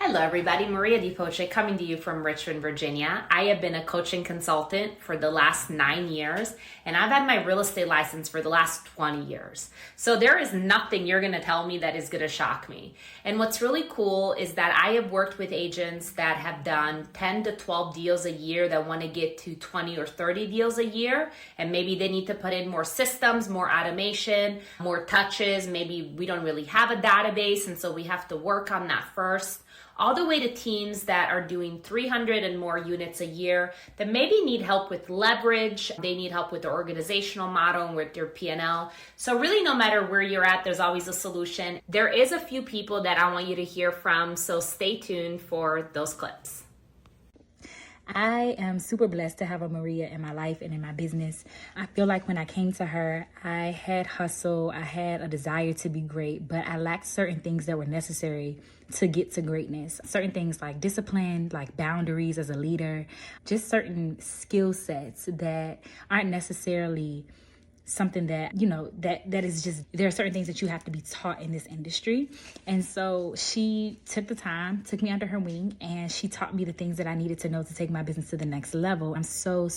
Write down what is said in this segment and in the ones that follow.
Hello everybody, Maria DiPoce coming to you from Richmond, Virginia. I have been a coaching consultant for the last 9 years, and I've had my real estate license for the last 20 years. So there is nothing you're gonna tell me that is gonna shock me. And what's really cool is that I have worked with agents that have done 10 to 12 deals a year that wanna get to 20 or 30 deals a year, and maybe they need to put in more systems, more automation, more touches. Maybe we don't really have a database, and so we have to work on that first. All the way to teams that are doing 300 and more units a year that maybe need help with leverage. They need help with their organizational model and with their P&L. So really, no matter where you're at, there's always a solution. There is a few people that I want you to hear from, so stay tuned for those clips. I am super blessed to have a Maria in my life and in my business. I feel like when I came to her, I had hustle, I had a desire to be great, but I lacked certain things that were necessary to get to greatness. Certain things like discipline, like boundaries as a leader, just certain skill sets that aren't necessarily something that, that is just, there are certain things that you have to be taught in this industry. And so she took the time, took me under her wing, and she taught me the things that I needed to know to take my business to the next level. I'm so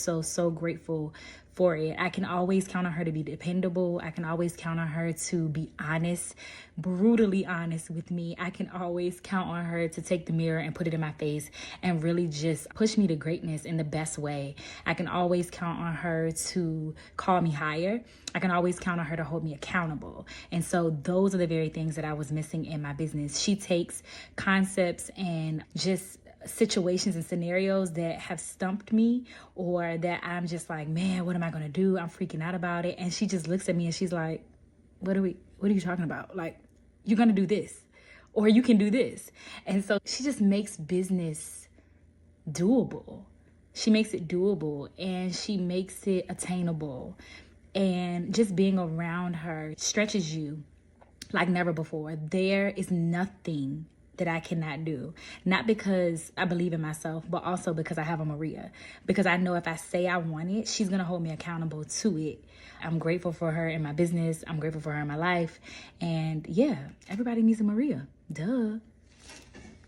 grateful for it. I can always count on her to be dependable. I can always count on her to be honest, brutally honest with me. I can always count on her to take the mirror and put it in my face and really just push me to greatness in the best way. I can always count on her to call me higher. I can always count on her to hold me accountable. And so those are the very things that I was missing in my business. She takes concepts and just situations and scenarios that have stumped me, or that I'm just like, man, what am I going to do? I'm freaking out about it. And she just looks at me and she's like, what are you talking about? Like, you're going to do this, or you can do this. And so she just makes business doable. She makes it doable, and she makes it attainable. And just being around her stretches you like never before. There is nothing that I cannot do. Not because I believe in myself, but also because I have a Maria. Because I know if I say I want it, she's going to hold me accountable to it. I'm grateful for her in my business. I'm grateful for her in my life. And yeah, everybody needs a Maria. Duh.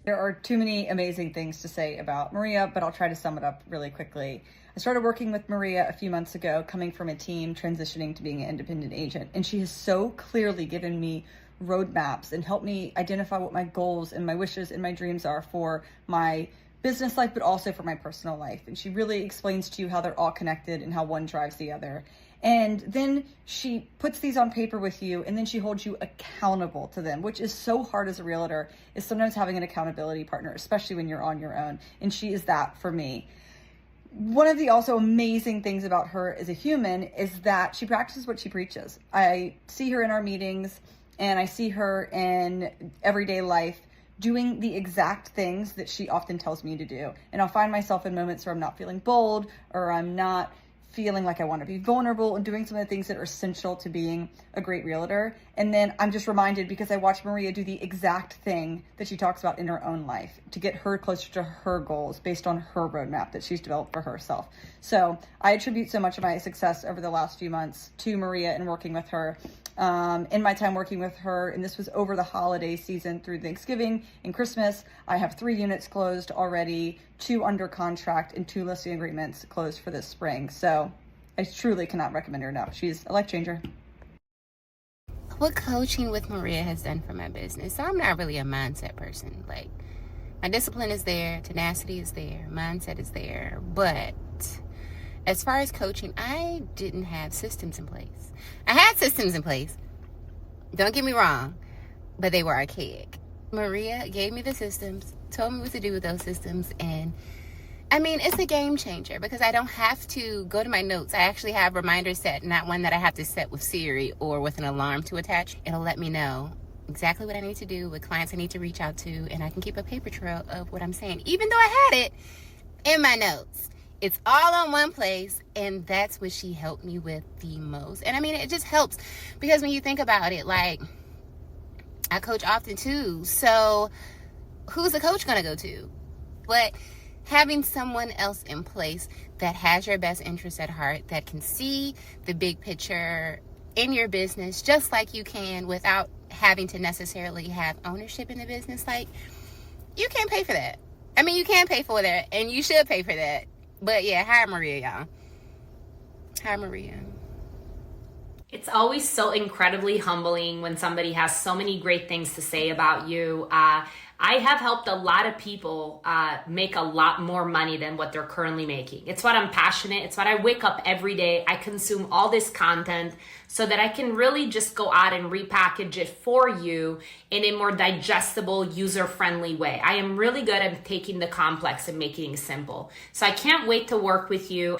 There are too many amazing things to say about Maria, but I'll try to sum it up really quickly. I started working with Maria a few months ago, coming from a team transitioning to being an independent agent. And she has so clearly given me roadmaps and helped me identify what my goals and my wishes and my dreams are for my business life, but also for my personal life. And she really explains to you how they're all connected and how one drives the other. And then she puts these on paper with you, and then she holds you accountable to them, which is so hard as a realtor, is sometimes having an accountability partner, especially when you're on your own. And she is that for me. One of the also amazing things about her as a human is that she practices what she preaches. I see her in our meetings, and I see her in everyday life doing the exact things that she often tells me to do. And I'll find myself in moments where I'm not feeling bold, or I'm not feeling like I want to be vulnerable, and doing some of the things that are essential to being a great realtor. And then I'm just reminded, because I watch Maria do the exact thing that she talks about in her own life to get her closer to her goals based on her roadmap that she's developed for herself. So I attribute so much of my success over the last few months to Maria and working with her. In my time working with her, and this was over the holiday season through Thanksgiving and Christmas, I have 3 units closed already, 2 under contract, and 2 listing agreements closed for this spring. So I truly cannot recommend her enough. She's a life changer. What coaching with Maria has done for my business. So I'm not really a mindset person. Like, my discipline is there, tenacity is there, mindset is there, but as far as coaching, I didn't have systems in place. I had systems in place, don't get me wrong, but they were archaic. Maria gave me the systems, told me what to do with those systems, and I mean, it's a game changer because I don't have to go to my notes. I actually have reminders set, not one that I have to set with Siri or with an alarm to attach. It'll let me know exactly what I need to do, what clients I need to reach out to, and I can keep a paper trail of what I'm saying, even though I had it in my notes. It's all on one place, and that's what she helped me with the most. And I mean, it just helps because when you think about it, like, I coach often too. So who's the coach going to go to? But having someone else in place that has your best interests at heart, that can see the big picture in your business just like you can without having to necessarily have ownership in the business. Like, you can't pay for that. I mean, you can pay for that, and you should pay for that. But yeah, hire Maria, y'all. Hire Maria. It's always so incredibly humbling when somebody has so many great things to say about you. I have helped a lot of people make a lot more money than what they're currently making. It's what I'm passionate. It's what I wake up every day. I consume all this content so that I can really just go out and repackage it for you in a more digestible, user-friendly way. I am really good at taking the complex and making it simple. So I can't wait to work with you.